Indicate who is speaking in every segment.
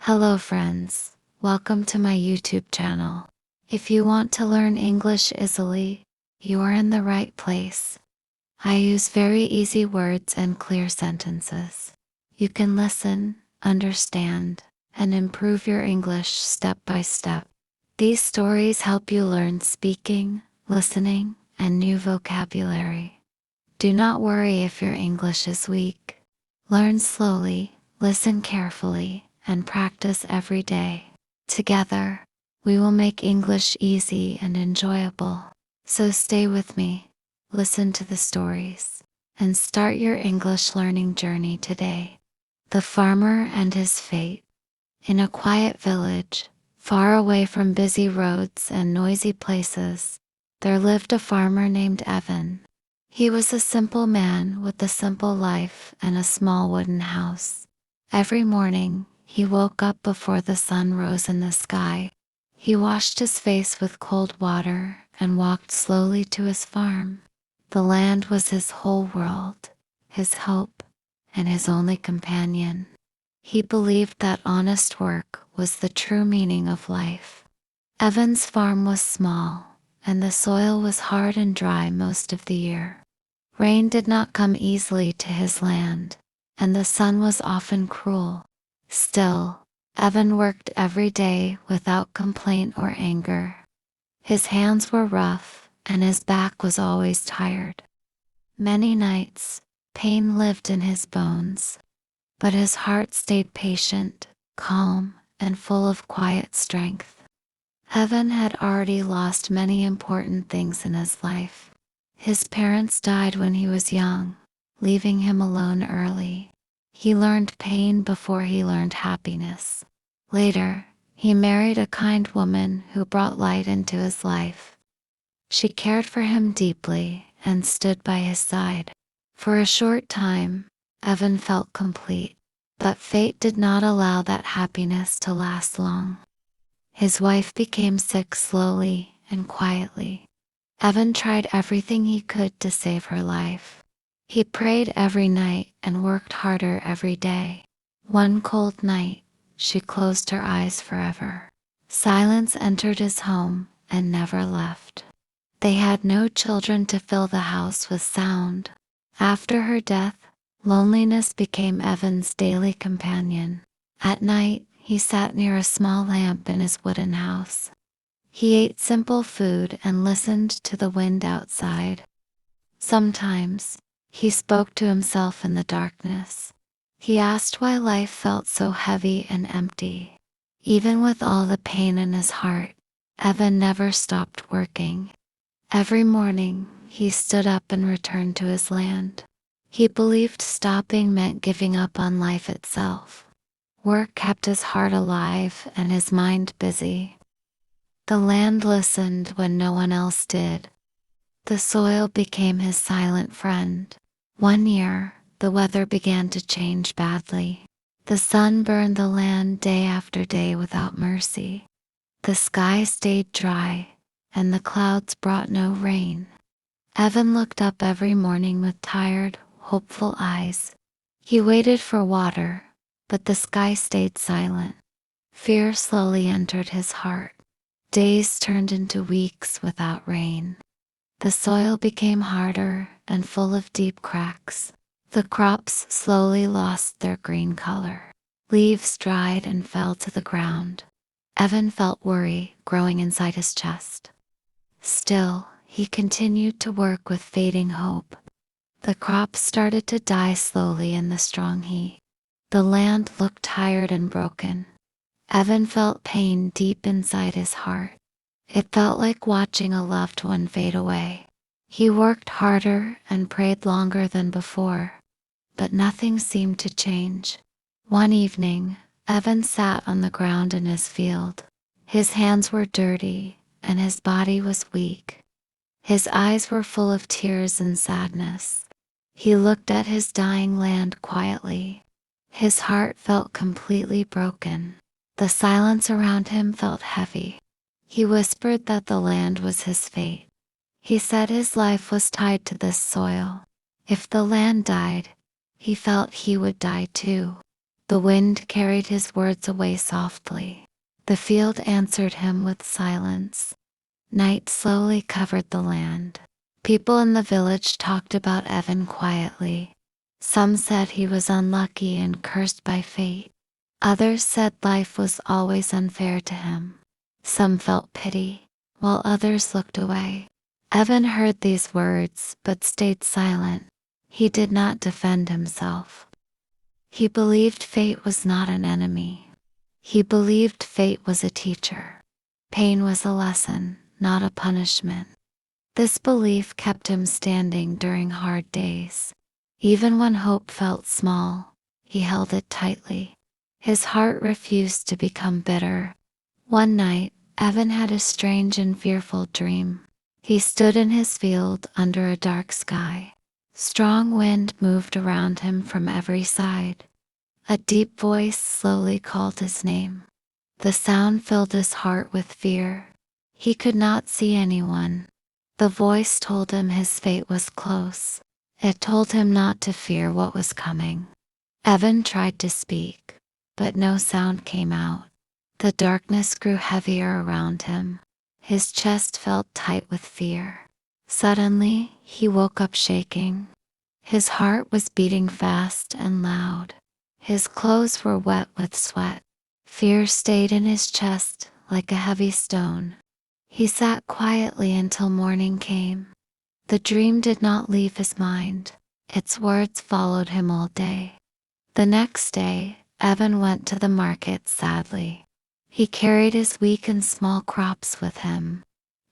Speaker 1: Hello friends, welcome to my YouTube channel. If you want to learn English easily, you are in the right place. I use very easy words and clear sentences. You can listen, understand, and improve your English step by step. These stories help you learn speaking, listening, and new vocabulary. Do not worry if your English is weak. Learn slowly, listen carefully, and practice every day. Together, we will make English easy and enjoyable. So stay with me, listen to the stories, and start your English learning journey today. The Farmer and His Fate. In a quiet village, far away from busy roads and noisy places, there lived a farmer named Evan. He was a simple man with a simple life and a small wooden house. Every morning, he woke up before the sun rose in the sky. He washed his face with cold water and walked slowly to his farm. The land was his whole world, his hope, and his only companion. He believed that honest work was the true meaning of life. Evan's farm was small, and the soil was hard and dry most of the year. Rain did not come easily to his land, and the sun was often cruel. Still, Evan worked every day without complaint or anger. His hands were rough, and his back was always tired. Many nights, pain lived in his bones, but his heart stayed patient, calm, and full of quiet strength. Evan had already lost many important things in his life. His parents died when he was young, leaving him alone early. He learned pain before he learned happiness. Later, he married a kind woman who brought light into his life. She cared for him deeply and stood by his side. For a short time, Evan felt complete, but fate did not allow that happiness to last long. His wife became sick slowly and quietly. Evan tried everything he could to save her life. He prayed every night and worked harder every day. One cold night, she closed her eyes forever. Silence entered his home and never left. They had no children to fill the house with sound. After her death, loneliness became Evan's daily companion. At night, he sat near a small lamp in his wooden house. He ate simple food and listened to the wind outside. Sometimes, he spoke to himself in the darkness. He asked why life felt so heavy and empty. Even with all the pain in his heart, Evan never stopped working. Every morning, he stood up and returned to his land. He believed stopping meant giving up on life itself. Work kept his heart alive and his mind busy. The land listened when no one else did. The soil became his silent friend. One year, the weather began to change badly. The sun burned the land day after day without mercy. The sky stayed dry, and the clouds brought no rain. Evan looked up every morning with tired, hopeful eyes. He waited for water, but the sky stayed silent. Fear slowly entered his heart. Days turned into weeks without rain. The soil became harder and full of deep cracks. The crops slowly lost their green color. Leaves dried and fell to the ground. Evan felt worry growing inside his chest. Still, he continued to work with fading hope. The crops started to die slowly in the strong heat. The land looked tired and broken. Evan felt pain deep inside his heart. It felt like watching a loved one fade away. He worked harder and prayed longer than before, but nothing seemed to change. One evening, Evan sat on the ground in his field. His hands were dirty, and his body was weak. His eyes were full of tears and sadness. He looked at his dying land quietly. His heart felt completely broken. The silence around him felt heavy. He whispered that the land was his fate. He said his life was tied to this soil. If the land died, he felt he would die too. The wind carried his words away softly. The field answered him with silence. Night slowly covered the land. People in the village talked about Evan quietly. Some said he was unlucky and cursed by fate. Others said life was always unfair to him. Some felt pity, while others looked away. Evan heard these words but stayed silent. He did not defend himself. He believed fate was not an enemy. He believed fate was a teacher. Pain was a lesson, not a punishment. This belief kept him standing during hard days. Even when hope felt small, he held it tightly. His heart refused to become bitter. One night, Evan had a strange and fearful dream. He stood in his field under a dark sky. Strong wind moved around him from every side. A deep voice slowly called his name. The sound filled his heart with fear. He could not see anyone. The voice told him his fate was close. It told him not to fear what was coming. Evan tried to speak, but no sound came out. The darkness grew heavier around him. His chest felt tight with fear. Suddenly, he woke up shaking. His heart was beating fast and loud. His clothes were wet with sweat. Fear stayed in his chest like a heavy stone. He sat quietly until morning came. The dream did not leave his mind. Its words followed him all day. The next day, Evan went to the market sadly. He carried his weak and small crops with him.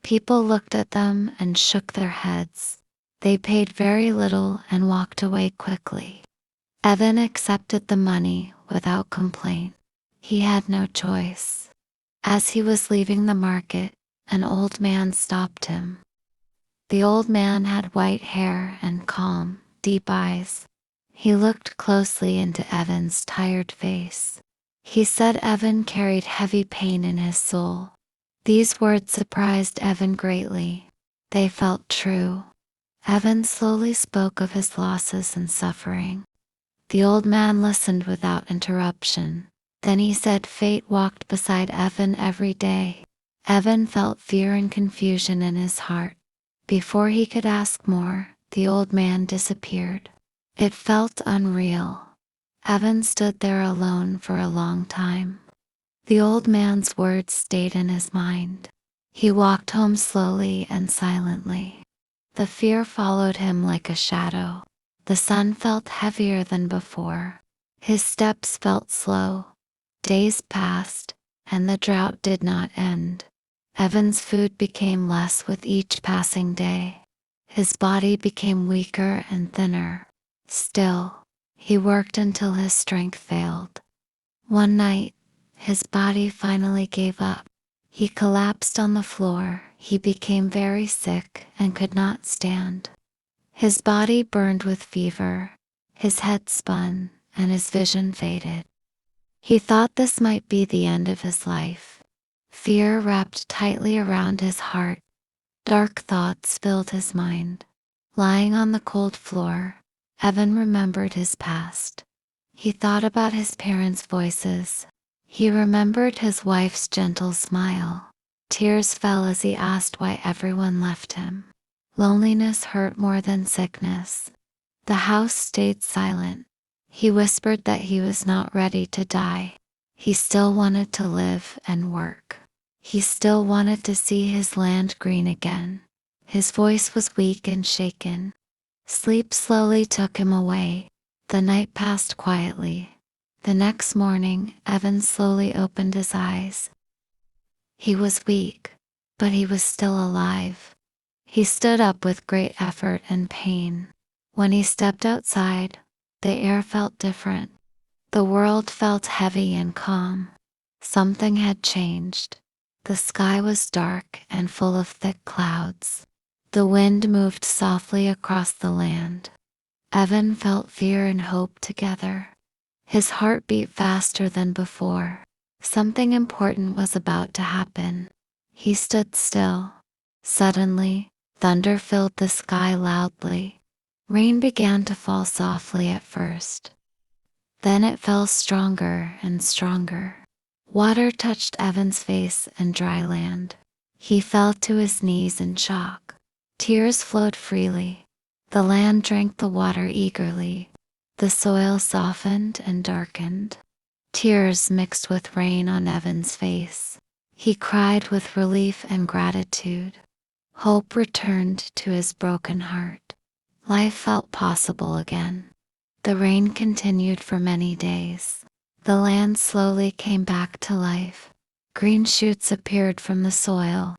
Speaker 1: People looked at them and shook their heads. They paid very little and walked away quickly. Evan accepted the money without complaint. He had no choice. As he was leaving the market, an old man stopped him. The old man had white hair and calm, deep eyes. He looked closely into Evan's tired face. He said Evan carried heavy pain in his soul. These words surprised Evan greatly. They felt true. Evan slowly spoke of his losses and suffering. The old man listened without interruption. Then he said fate walked beside Evan every day. Evan felt fear and confusion in his heart. Before he could ask more, the old man disappeared. It felt unreal. Evan stood there alone for a long time. The old man's words stayed in his mind. He walked home slowly and silently. The fear followed him like a shadow. The sun felt heavier than before. His steps felt slow. Days passed, and the drought did not end. Evan's food became less with each passing day. His body became weaker and thinner. Still, he worked until his strength failed. One night, his body finally gave up. He collapsed on the floor. He became very sick and could not stand. His body burned with fever. His head spun, and his vision faded. He thought this might be the end of his life. Fear wrapped tightly around his heart. Dark thoughts filled his mind. Lying on the cold floor, Evan remembered his past. He thought about his parents' voices. He remembered his wife's gentle smile. Tears fell as he asked why everyone left him. Loneliness hurt more than sickness. The house stayed silent. He whispered that he was not ready to die. He still wanted to live and work. He still wanted to see his land green again. His voice was weak and shaken. Sleep slowly took him away. The night passed quietly. The next morning, Evan slowly opened his eyes. He was weak, but he was still alive. He stood up with great effort and pain. When he stepped outside, the air felt different. The world felt heavy and calm. Something had changed. The sky was dark and full of thick clouds. The wind moved softly across the land. Evan felt fear and hope together. His heart beat faster than before. Something important was about to happen. He stood still. Suddenly, thunder filled the sky loudly. Rain began to fall softly at first. Then it fell stronger and stronger. Water touched Evan's face and dry land. He fell to his knees in shock. Tears flowed freely. The land drank the water eagerly. The soil softened and darkened. Tears mixed with rain on Evan's face. He cried with relief and gratitude. Hope returned to his broken heart. Life felt possible again. The rain continued for many days. The land slowly came back to life. Green shoots appeared from the soil.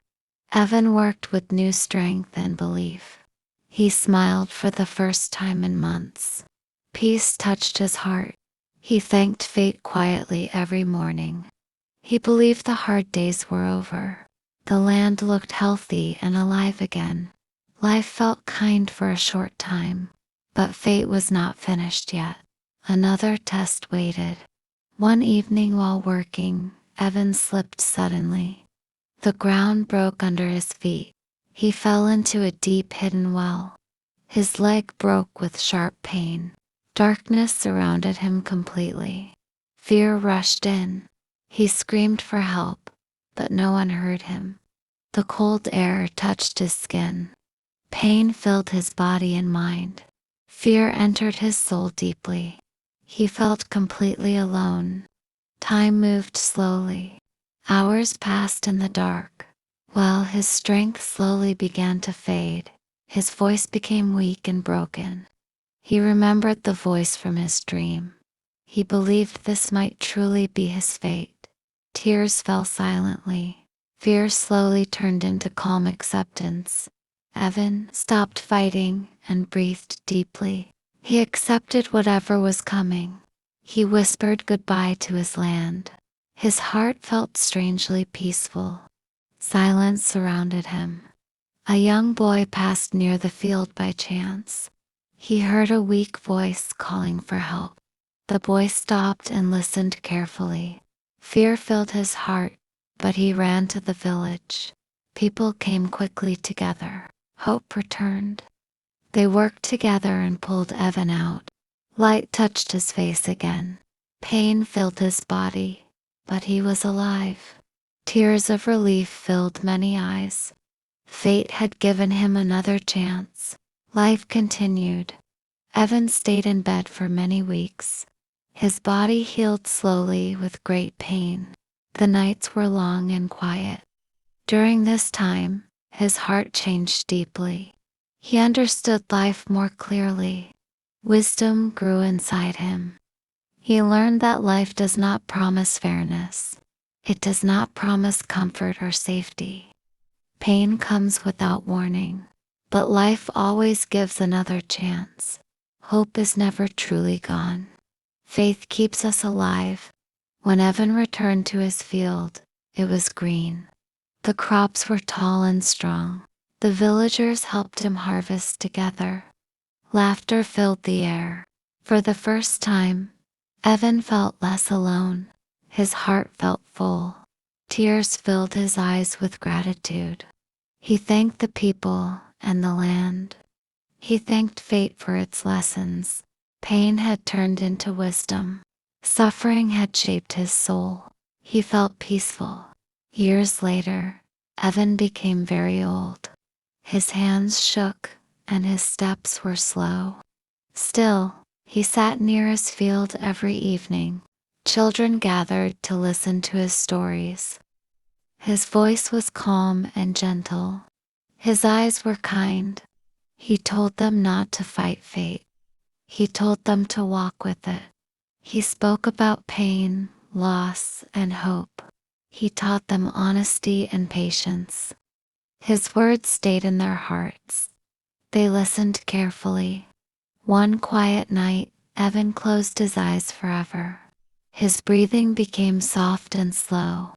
Speaker 1: Evan worked with new strength and belief. He smiled for the first time in months. Peace touched his heart. He thanked fate quietly every morning. He believed the hard days were over. The land looked healthy and alive again. Life felt kind for a short time, but fate was not finished yet. Another test waited. One evening while working, Evan slipped suddenly. The ground broke under his feet. He fell into a deep hidden well. His leg broke with sharp pain. Darkness surrounded him completely. Fear rushed in. He screamed for help, but no one heard him. The cold air touched his skin. Pain filled his body and mind. Fear entered his soul deeply. He felt completely alone. Time moved slowly. Hours passed in the dark. While his strength slowly began to fade, his voice became weak and broken. He remembered the voice from his dream. He believed this might truly be his fate. Tears fell silently. Fear slowly turned into calm acceptance. Evan stopped fighting and breathed deeply. He accepted whatever was coming. He whispered goodbye to his land. His heart felt strangely peaceful. Silence surrounded him. A young boy passed near the field by chance. He heard a weak voice calling for help. The boy stopped and listened carefully. Fear filled his heart, but he ran to the village. People came quickly together. Hope returned. They worked together and pulled Evan out. Light touched his face again. Pain filled his body, but he was alive. Tears of relief filled many eyes. Fate had given him another chance. Life continued. Evan stayed in bed for many weeks. His body healed slowly with great pain. The nights were long and quiet. During this time, his heart changed deeply. He understood life more clearly. Wisdom grew inside him. He learned that life does not promise fairness. It does not promise comfort or safety. Pain comes without warning, but life always gives another chance. Hope is never truly gone. Faith keeps us alive. When Evan returned to his field, it was green. The crops were tall and strong. The villagers helped him harvest together. Laughter filled the air. For the first time, Evan felt less alone. His heart felt full. Tears filled his eyes with gratitude. He thanked the people and the land. He thanked fate for its lessons. Pain had turned into wisdom. Suffering had shaped his soul. He felt peaceful. Years later, Evan became very old. His hands shook and his steps were slow. Still, he sat near his field every evening. Children gathered to listen to his stories. His voice was calm and gentle. His eyes were kind. He told them not to fight fate. He told them to walk with it. He spoke about pain, loss, and hope. He taught them honesty and patience. His words stayed in their hearts. They listened carefully. One quiet night, Evan closed his eyes forever. His breathing became soft and slow.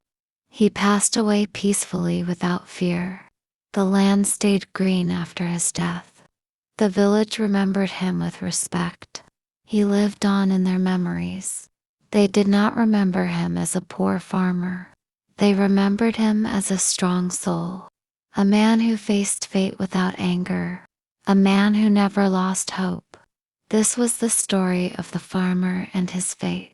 Speaker 1: He passed away peacefully without fear. The land stayed green after his death. The village remembered him with respect. He lived on in their memories. They did not remember him as a poor farmer. They remembered him as a strong soul, a man who faced fate without anger, a man who never lost hope. This was the story of the farmer and his fate.